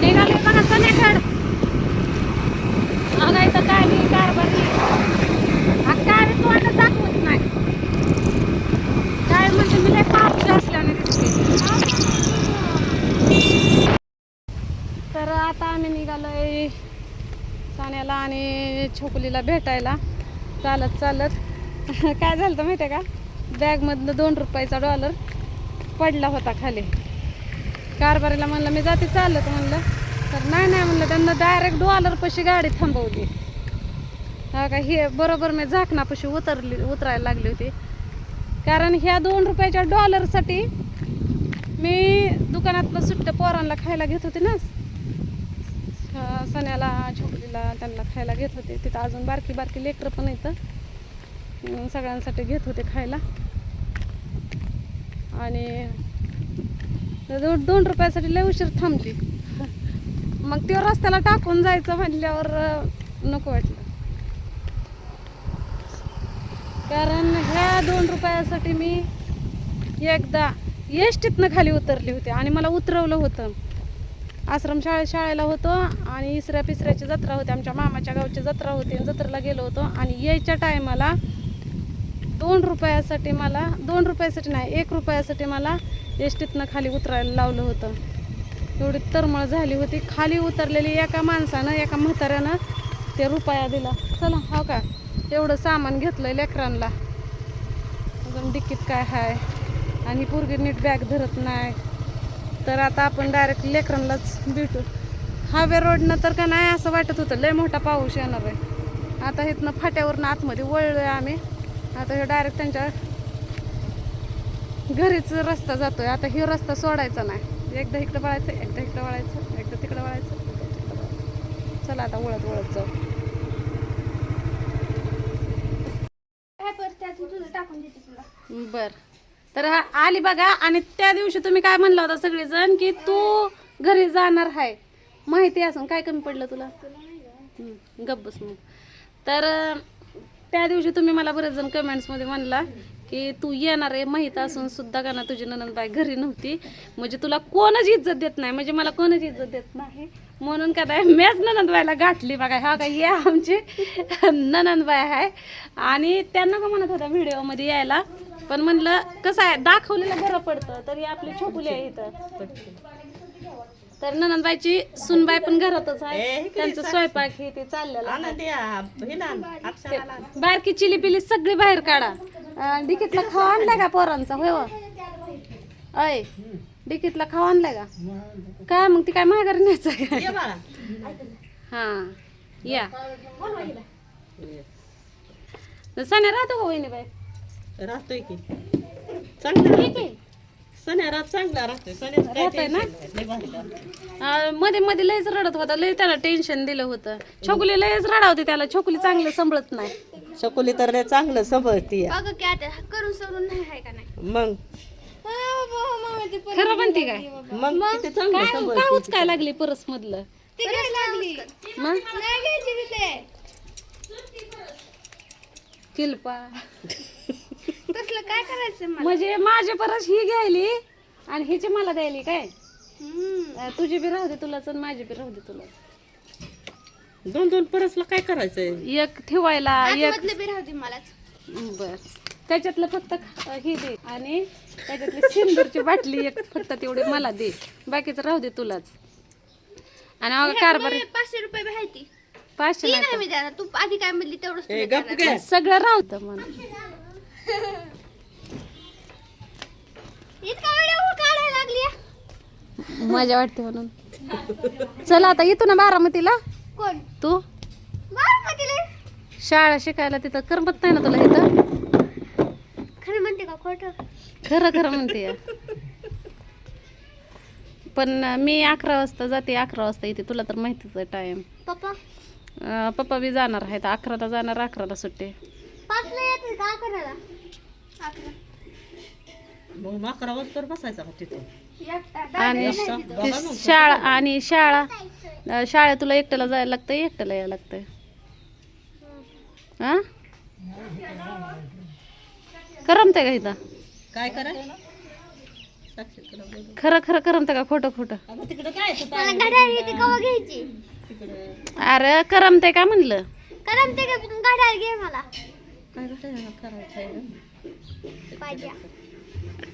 निघाले बघा सनेकड. बघा इथं काय नाही कारभारी. काय मी तुम्हाला दाखवत नाही. काय म्हणजे मी लय पाऊस असल्याने दिसते. तर आता आम्ही निघालोय सान्याला आणि छोकुलीला भेटायला चालत चालत. काय झालं तर माहिती आहे का, बॅगमधनं $2 पडला होता खाली. कारभारीला म्हणलं मी जाते चालत म्हणलं, तर नाही म्हणलं. त्यांना डायरेक्ट $1 गाडी थांबवली. हा का, हे बरोबर मी झाकणापाशी उतरायला लागली होती. कारण ह्या $2 मी दुकानातलं सुट्ट्या पोरांना खायला घेत होते ना, सण्याला छोकलीला त्यांना खायला घेत होते. तिथं अजून बारकी बारकी लेकरं पण येतं, सगळ्यांसाठी घेत होते खायला. आणि $2 लय उशीर थांबली. मग ते रस्त्याला टाकून जायचं म्हटल्यावर नको वाटलं. कारण ह्या $2 मी एकदा एसटीतनं खाली उतरली होती आणि मला उतरवलं होतं. आश्रम शाळेला होतो आणि इसऱ्या पिसऱ्याची जत्रा होती, आमच्या मामाच्या गावची जत्रा होती. जत्रेला गेलो होतो आणि यायच्या टायमाला $2 मला $2 नाही $1 मला एसटीतनं खाली उतरायला लावलं होतं. एवढी तरमळ झाली होती. खाली उतरलेली एका माणसानं, एका म्हाताऱ्यानं ते रुपया दिला. चला हो का, एवढं सामान घेतलंय लेकरांना. अजून डिक्कीत काय आहे आणि ही पोरगी नीट बॅग धरत नाही. तर आता आपण डायरेक्ट लेकरांनाच भेटू. हायवे रोडनं तर का नाही असं वाटत होतं लय मोठा पाऊस येणार आहे. आता इथनं फाट्यावरनं आतमध्ये वळलोय आम्ही. आता हे डायरेक्ट त्यांच्या घरीच रस्ता जातोय. आता हे रस्ता सोडायचा नाही. एकदा इकडं वळायचं, एकदा इकडं वळायचं, एकदा तिकडं वळायचं, एकदा तिकडं वळायचं. चला आता वळत वळत जाऊ. बर, तर आली बघा. आणि त्या दिवशी तुम्ही काय म्हणला होता सगळेजण की तू घरी जाणार आहे, माहिती असून काय कमी पडलं तुला? गप्प बस मग. तर त्या दिवशी तुम्ही मला बरेच जण कमेंट्समध्ये म्हणला की तू येणार आहे माहीत असून सुद्धा का ना तुझी ननंदबाई घरी नव्हती, म्हणजे तुला कोणच इज्जत देत नाही, म्हणजे मला कोणच इज्जत देत नाही म्हणून का नाही मीच ननंदबाईला गाठली बघा. हा का, या आमची ननंदबाई आहे. आणि त्यांना का म्हणत होता व्हिडिओमध्ये यायला, पण म्हणलं कसं आहे दाखवलेलं बरं पडतं. तरी आपली छोकुली आहे इथं. तर ननंदबाईची सुनबाई पण घरातच आहे, त्यांचं स्वयंपाक हे ते चाललेलं. बारकी चिली पिली सगळी बाहेर काढा. डिकीतला खावा आणलाय का पोरांचा? होय व अय, डिकीतला खावा आणलाय का काय? मग ती काय माघारी न्यायचं का? हा या सण्या राहतो का वहिनी बाई? राहतोय की चांगला. सण्यारात चांगला राहतोय ना. मध्ये मध्ये लयच रडत होता, लय त्याला टेन्शन दिलं होतं. छोकुली लयच रडावते त्याला. छोकुली चांगलं सांभाळत नाही. छोकुली तर लय चांगलं सांभाळते. मग खरं म्हणते काय? मग किती चांगलं सांभाळते. काय उचकाय लागली परस मधलं मग किलपा तसलं काय करायचं मला? म्हणजे माझी परस ही घ्यायली आणि हिची मला द्यायली काय? तुझी बी राहू दे तुलाच आणि माझी बी राहू दे तुला. दोन परसला काय करायचंय? एक ठेवायला एक बी राहू दे मलाच. बर, त्याच्यातलं फक्त ही दे आणि त्याच्यातली सिंदूरची बाटली एक फक्त तेवढी मला दे, बाकीचं राहू दे तुलाच. आणि अगं कारभार ₹500 बी आहे ती. 500 नाही नाही मी देणार. तू आधी काय म्हणली तेवढंच तुला गप देणार. काय सगळं राहतं म्हणून. इतका व्हिडिओ काढायला लागली. मजा वाटते म्हणून. चला आता येतो ना बारामतीला. कोण? तू बारामतीला? शाळा शिकायला तिथं करमत नाही ना तुला इथं? खरं म्हणते का खोटं? खरं खरं म्हणते. पण मी 11 वाजता जाते, 11 वाजता येते. तुला तर माहितीच आहे टाइम. पप्पा पप्पा बी जाणार आहेत. 11ला जाणार, 11ला सुट्टी. 5ला येते का 11ला? 11. मग 11 वाजता बसायचा का तिथे? आणि शाळा तुला एकट्याला जायला लागतंय, एकट्याला यायला लागतंय. हा करमतंय का इथं? काय कराय? साक्षी तुला बोलू खरं खरं करमतं का खोटं खोटं? अगं तिकडे काय तू मला घड्याळ येते कवा घ्यायची तिकडे अरे करमते का म्हणलं? कारण ते घड्याळ घे मला काय करायचं आहे गं? पाहिजे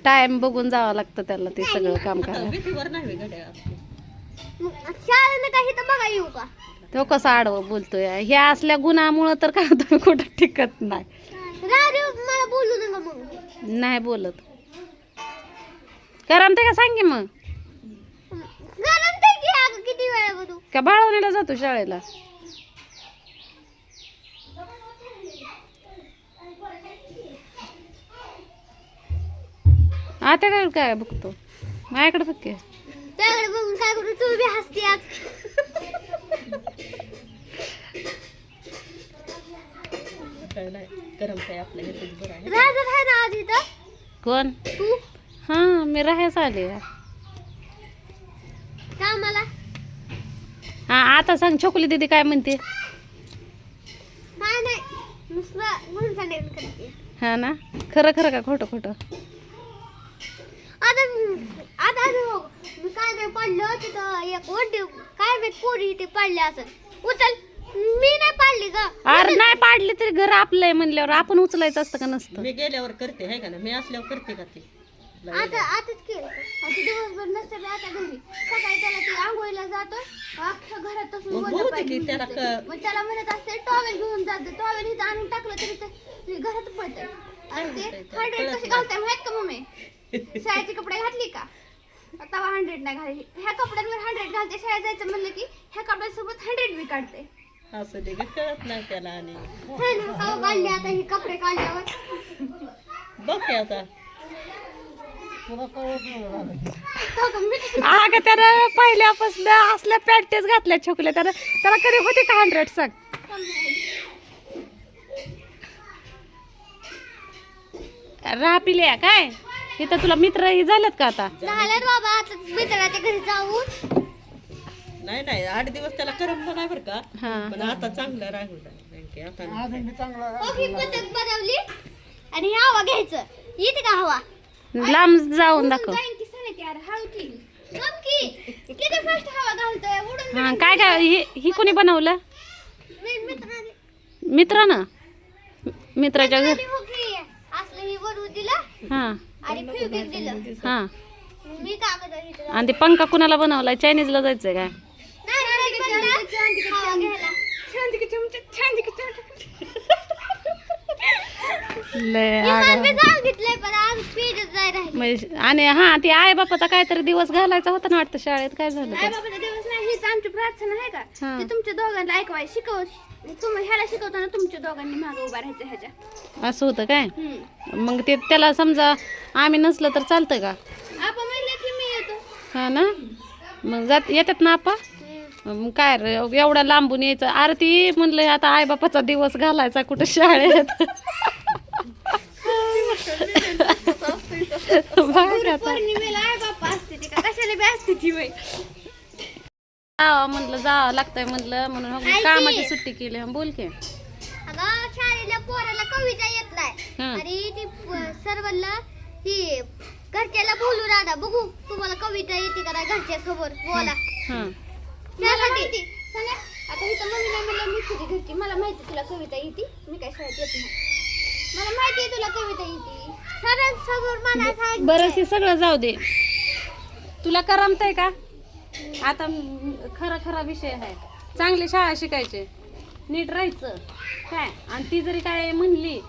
टाइम बघून जावं लागतं त्याला ते सगळं काम आता करायला. भीतीवर नाही घड्याळ आपली. मग शाळेनं काही तर बघा येऊ का तो कसा आडवं बोलतोय ह्या असल्या गुणामुळं तर काय होतं कुठं टिकत नाही. राजू मला बोलू नका मग नाही बोलत. करमते का सांग की मग? गरम ते घे अगं किती वेळा करू का बाळवणीला जातो शाळेला? आता काय काय बघतो माझ्याकडे बघ की. त्याकडे बघून काय करू तू बी हसते आज काय नाही करमत आहे आपल्या हे तेच बरं आहे. राजा आहे ना आज इथं कोण? तू हा मी राहायच आले. का मला हा आता सांग छोकली दीदी काय म्हणते? काय नाही नुसतं म्हणून सांगायचं करते हा ना खरं खरं का खोटं खोटं? आता आता आम्ही हो मी काय नाही पडलं तिथं एक वड्डी काय माहित पोरी ते पडले असत उचल मी नाही पाडली ग अरे नाही पाडली तरी घर आपलंय म्हणल्यावर आपण उचलायचं असतं का नसतं? मी गेल्यावर करते आहे का ना मी असल्यावर करते का ती आताच केलं आता दिवसभर नसतं मी आता घरी सकाळी त्याला ते आंघोळीला जातो अख्ख्या घरात तसं मग वरनं बोलते पाय की घेऊन त्याला जातो. मग त्याला म्हणत असते टॉवेल घेऊन जातो टॉवेल इथं आणून टाकलं तरी ते घरात पडतंय आणि ते त्याला 100 कळत कसे नाही. घालताय माहित का मम्मी शाळेचे कपडे घातली का आता 100 नाही घालली ह्या कपड्यांवर 100 घालते शाळेत जायचं म्हणलं की ह्या कपड्यांसोबत 100 बी काढते असं ते कळत नाही त्याला आणि हो काढले आता ही कपडे काढल्यावर बघ की आता हो का, मी अगं त्यानं पहिल्यापासून असल्या पॅन्टेच घातल्या छोकल्या त्याला कधी होते का 100 सांग? रापिल्या काय इथं तुला मित्र हे झालेत का आता? झालं बाबा आता मित्राच्या घरी जाऊन नाही नाही 8 दिवस त्याला करमलं नाही बरं का हा पण आता चांगलं राहिलं नाही आता नाही. हो, ही पद्धत बनवली आणि हवा घ्यायचं येते का हवा लांब जाऊन दाखव. जाईन की सणत यार हळू की गप की किती फास्ट हवा घालतोय उडून हा काय काय ही कोणी बनवलं? मित्राने मित्रानं मित्राच्या घर. हो की असलं ही वरू दिलं हा आणि फ्युबिक दिलं हा मी कागद घेतलं आणि ते पंखा कुणाला बनवलाय? चायनीजला जायचंय काय? नाही हवा घ्यायला लय मी आगाऊ. सांगितलंय पण आज पेजच जाय राहिले म्हणजे आणि हा ते आई बापाचा काहीतरी दिवस घालायचा होता ना वाटतं शाळेत. काय झालं आई ते? बाबाचा दिवस नाही हीच आमची प्रार्थना आहे का हा. ते तुमच्या दोघांना ऐकवाय शिकव तुम्ही ह्याला शिकवताना तुमच्या दोघांनी मागे उभा राहायचं ह्याच्या असं होतं काय? मग ते त्याला समजा आम्ही नसलं तर चालतंय का? आपण म्हणले की मी येतो हा ना मग येतात ना आपा. मग काय रे एवढा लांबून यायचं? अरे ती म्हणलं आता आई बापाचा दिवस घालायचा कुठं शाळेत. बघ आता. पौर्णिमेला आई बाप्पा असते ती का कशाला बी असते ती बाई जावं म्हणलं जावं लागतंय म्हणलं म्हणून मग ऐक कामाची की. सुट्टी केली. हा, बोल की. अगं शाळेला पोराला कविता येत नाही हा. आणि ती सर्वांना ही घरच्याला बोलू राधा बघू तुम्हाला कविता येते का नाही घरच्या सोबत बोला हा त्यासाठी आता इथं मम्मीला म्हणलं मी तुझी घरची मला माहिती तुला कविता येते मी काय शाळेत येत नाही मला माहिती आहे तुला कविता येते सरळ समोर मला सांग बरं ते सगळं जाऊ दे. तुला करमतंय का आता? खरा खरा विषय आहे. चांगली शाळा शिकायची नीट राहायचं काय. आणि ती जरी काय म्हणली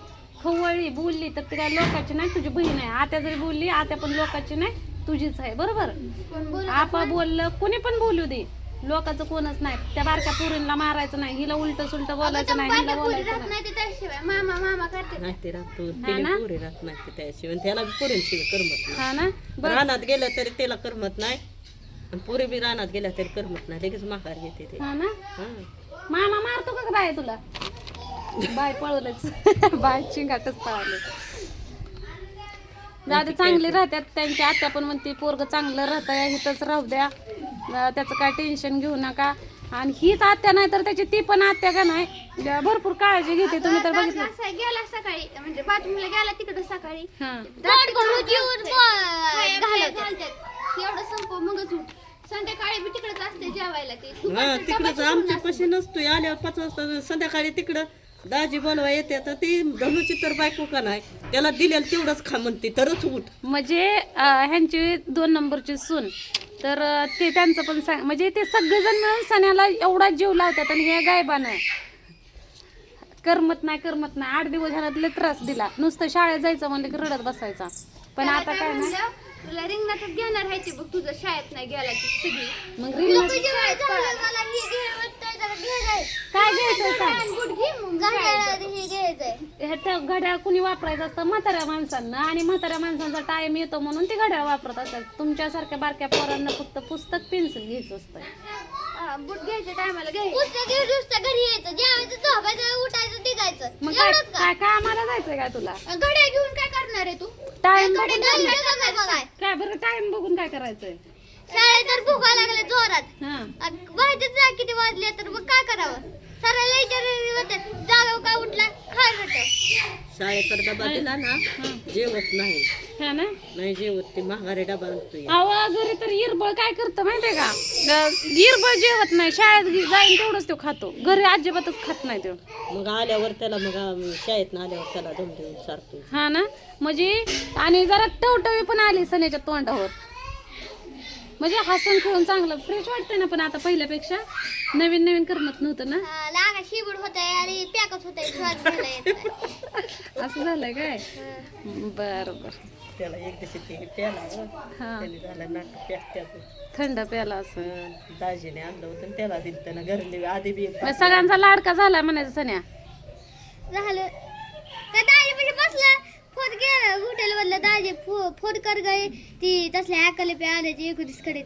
खवळली बोलली तर ती काय लोकांची नाही तुझी बहीण आहे. आत्या जरी बोलली आत्या पण लोकांची नाही तुझीच आहे. बरोबर आपा बोललं कोणी पण बोलू दे लोकांचं कोणच नाही. त्या बारक्या पोरींना मारायचं नाही हिला उलट सुलट बोलायचं नाही हिला बोलायचं नाही. नाही त्याशिवाय मामा मामा करते नाही ते राहतो हा तिने ना? पुरे राहत नाही ते त्याशिवाय त्याला बी पोरींशिवाय करमत नाही. हा ना बरं रानात गेलं तरी त्याला करमत नाही आणि पोरी बी रानात गेल्या तरी करमत नाही लगेच माघार घेते ते हा ना हा मामा मारतो का बाय तुला? बाय पळवलंच बाय चिंगाटच पळाले. दादा चांगले राहतात त्यांची आत्या पण म्हणते पोरग चांगलं राहतंय इथंच राहू द्या त्याचं काय टेन्शन घेऊ नका. आणि हीच आत्या नाही तर त्याची ती पण आत्या का नाही भरपूर काळजी घेते. तुम्ही तर बघितलं. असा गेला सकाळी म्हणजे बाथरूमला गेला तिकडे सकाळी हा एवढं संप मगच उठ. संध्याकाळी बी तिकडेच असते जेवायला ते हा तिकडंच आमच्या पाशी नसतोय. आल्यावर 5 वाजता संध्याकाळी तिकडं दाजी बोलवा येते तर ती धनुची तर बायको का नाही त्याला दिलेलं तेवढंच खा म्हणते तरच उठ. म्हणजे ह्यांची 2 नंबरची सून तर ते त्यांचं पण म्हणजे ते सगळेजण मिळून सण्याला एवढा जीव लावतात आणि हे गायबानं करमत नाही 8 दिवस ह्याला लय त्रास दिला. नुसतं शाळेत जायचं म्हणलं की रडत बसायचा. पण आता काय नाही तुला रिंगणातच घेणार आहे ते बघ तुझं शाळेत नाही गेला की सगळी मग रिंगणात काय घ्यायचं सांग. ह्याचं घड्याळ कुणी वापरायचं असतं म्हाताऱ्या माणसांना आणि म्हाताऱ्या माणसांचा टाइम येतो म्हणून ते घड्याळ वापरत असतात. तुमच्यासारख्या बारक्या पोरांना फक्त पुस्तक पेन्सिल घ्यायचं असतं. बुट घ्यायच्या टायमाला घ्यायचं घरी यायचं जेवायचं झोपायचं उठायचं निघायचं. मग काय काय कामाला जायचंय काय तुला? घड्या घेऊन काय करणार आहे तू? टाइम घड्या बघून बघाय. काय बरं टाइम बघून काय करायचंय? शाळेत तर भुका लागले जोरात. हा माहितीच नाही किती वाजले तर मग काय करावं? सरायला विचार जागा का उठला खाय शाळेत डबा दिला ना जेवत नाही. हा ना नाही जेवत ते महागारी डबा आणतोय. अहो घरी तर इरबळ काय करतं माहितीये का? इरबळ जेवत नाही. शाळेत जाईन तेवढंच तो खातो. घरी अजिबातच खात नाही तो. मग आल्यावर त्याला मग शाळेत आल्यावर त्याला जमते सारखं. हा ना म्हणजे आणि जरा टवटवी पण आली सण्याच्या तोंडावर. म्हणजे हसून खेळून चांगलं फ्रेश वाटतंय ना. पण आता पहिल्यापेक्षा नवीन करमत नव्हतं ना. लागा शिबूड होतंय आणि पॅकच होतंय श्वास घ्यायला येत नाही. असं झालंय काय? बर त्याला एक दिवशी ते प्याला हा त्याने झालं नाक पॅक त्याचं थंड प्याला असं. दाजीने आणलं होतं आणि त्याला दिलं त्यानं घरली आधी बी एक सगळ्यांचा लाडका झालाय म्हणायचं सण्या. झालं का दाजी म्हणजे बसलं फोन गेला हॉटेल मधलं दाजी फोन कर गए ती तसल्या अकले पे आल्याची 19 कडे.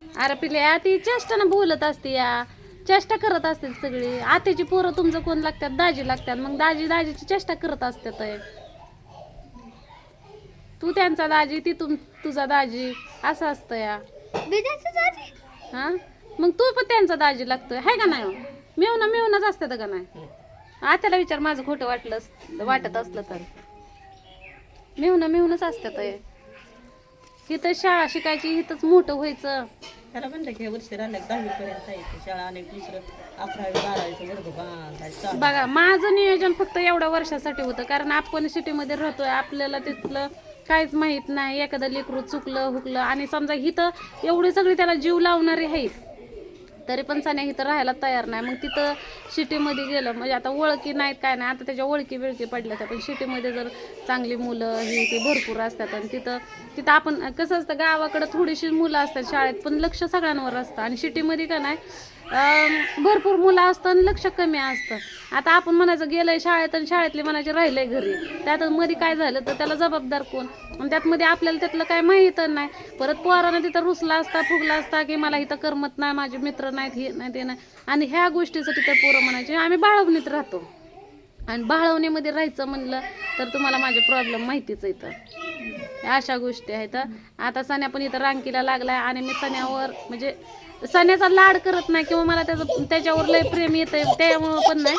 अरे पिल्या ती चेष्टानं बोलत असते या चेष्टा करत असते सगळी. आत्याची पोरं तुमचं कोण लागतात? दाजी लागतात. मग दाजीची चेष्टा करत असतात. तू त्यांचा दाजी ती तुझा दाजी असं असतं या. हा मग तू पण त्यांचा दाजी लागतोय हाय का नाही? मिळूनच असतात का नाही? आत्याला विचार माझं खोटं वाटत असलं तर. मिळूनच असतात. इथं शाळा शिकायची इथंच मोठं व्हायचं. त्याला म्हणलं की वर्षी राहिलं 10वी पर्यंत जायचं शाळा आणि दुसरं 11वी 12वीचं वर्ग बांधायचं. बघा माझं नियोजन फक्त एवढ्या वर्षासाठी होतं कारण आपण सिटीमध्ये राहतोय. आपल्याला तिथलं काहीच माहित नाही. एखादं लेकरू चुकलं हुकलं आणि समजा इथं एवढी सगळी त्याला जीव लावणारी आहेत तरी पण सण्या इथं राहायला तयार नाही. मग तिथं सिटीमध्ये गेलं म्हणजे आता ओळखी नाहीत काय नाही. आता त्याच्या ओळखी पडल्या त्या. पण सिटीमध्ये जर चांगली मुलं ही ती भरपूर असतात आणि तिथं आपण कसं असतं गावाकडं थोडीशी मुलं असतात शाळेत पण लक्ष सगळ्यांवर असतं. आणि सिटीमध्ये का नाही भरपूर मुलं असतं आणि लक्ष कमी असतं. आता आपण म्हणायचं गेलंय शाळेत आणि शाळेतले म्हणायचे राहिलंय घरी. त्यात मध्ये काय झालं तर त्याला जबाबदार कोण? आणि त्यातमध्ये आपल्याला त्यातलं काय माहीत नाही. परत पोरानं तिथं रुसला असता फुगला असता की मला इथं करमत नाही माझे मित्र नाहीत हे नाही ते नाही. आणि ह्या गोष्टीसाठी तर पोरं म्हणायचे आम्ही बाळवणीत राहतो. आणि बाळवणीमध्ये राहायचं म्हणलं तर तुम्हाला माझे प्रॉब्लेम माहितीच येतं. अशा गोष्टी आहेत. आता सण्या पण इथं रांकीला लागलाय आणि मी सण्यावर म्हणजे सण्याचा लाड करत नाही किंवा मला त्याच्यावर लय प्रेम येतंय त्यामुळं पण नाही.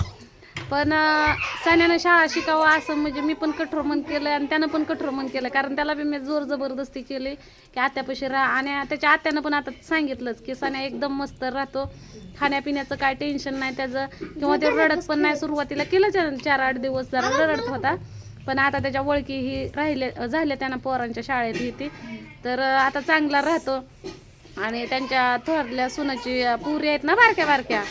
पण सण्यानं शाळा शिकावं असं म्हणजे मी पण कठोर मन केलं आणि त्यानं पण कठोर मन केलं. कारण त्याला बी मी जोर जबरदस्ती केली की आत्यापाशी राहा. आणि त्याच्या आत्यानं पण आता सांगितलंच की सण्या एकदम मस्त राहतो. खाण्यापिण्याचं काय टेन्शन नाही त्याचं किंवा ते रडत पण नाही. सुरुवातीला केलं 4-8 दिवस जरा रडत होता पण आता त्याच्या ओळखी ही झाल्या त्यानं पोरांच्या शाळेत येते तर आता चांगला राहतो. आणि त्यांच्या थोरल्या सुनाची पुरी आहेत ना बारक्या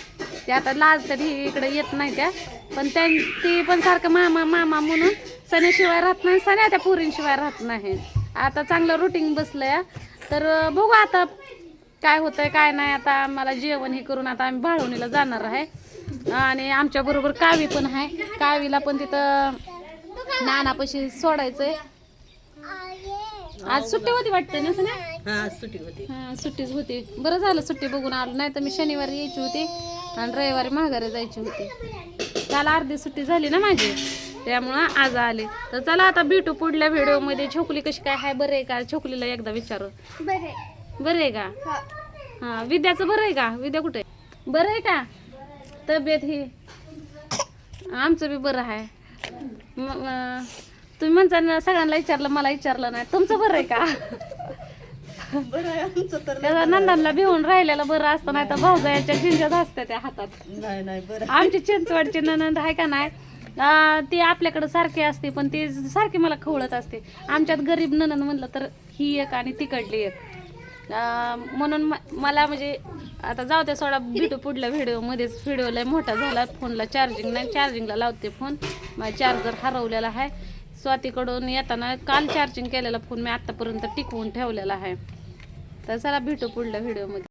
त्या आता लाजतात ही इकडे येत नाही त्या. पण ती पण सारखं मामा म्हणून सण्याशिवाय राहत नाही. सण्या त्या पुरींशिवाय राहत नाही. आता चांगलं रुटीन बसलंय तर बघू आता काय होतंय काय नाही. आता मला जेवण हे करून आता आम्ही बाळवणीला जाणार आहे. आणि आमच्या बरोबर कावी पण आहे. कावीला पण तिथं नानापाशी सोडायचंय. आज सुट्टी होती वाटतं ना सण्या? हा सुट्टी होती. हा सुट्टीच होती. बरं झालं सुट्टी बघून आलो नाही तर मी शनिवारी यायची होती आणि रविवारी माघारी जायची होती. त्याला अर्धी सुट्टी झाली ना माझी त्यामुळं आज आले. तर चला आता भेटू पुढल्या व्हिडिओमध्ये. छोकली कशी काय आहे बरं आहे का? छोकलीला एकदा विचारू. बरं आहे का? हा विद्याचं बरं आहे का? विद्या कुठे? बरं आहे का तब्येत ही? आमचं बी बरं आहे. तुम्ही म्हणता ना सगळ्यांना विचारलं, मला विचारलं नाही. तुमचं बरं आहे का? बरं आहे आमचं तर. त्याचा नंदांना भिवून राहिलेलं बरं असतं, नाही तर भाऊजायाच्या झिंजाच असते त्या हातात. नाही नाही बरं. आमची चिंचवडची ननंद आहे का नाही, ती आपल्याकडे सारखी असते, पण ती सारखी मला खवळत असते. आमच्यात गरीब ननंद म्हणलं तर ही एक आणि तिकडली एक. म्हणून मला म्हणजे आता जाऊ त्या सोडा, भेटू पुढल्या व्हिडिओमध्येच. व्हिडिओ लय मोठा झाला, फोनला चार्जिंग नाही, चार्जिंगला लावते फोन. माझा चार्जर हरवलेला आहे स्वातीकडून येताना. काल चार्जिंग केलेला फोन मी आत्तापर्यंत टिकवून ठेवलेला आहे. तर चला भेटू पुढल्या व्हिडिओमध्ये.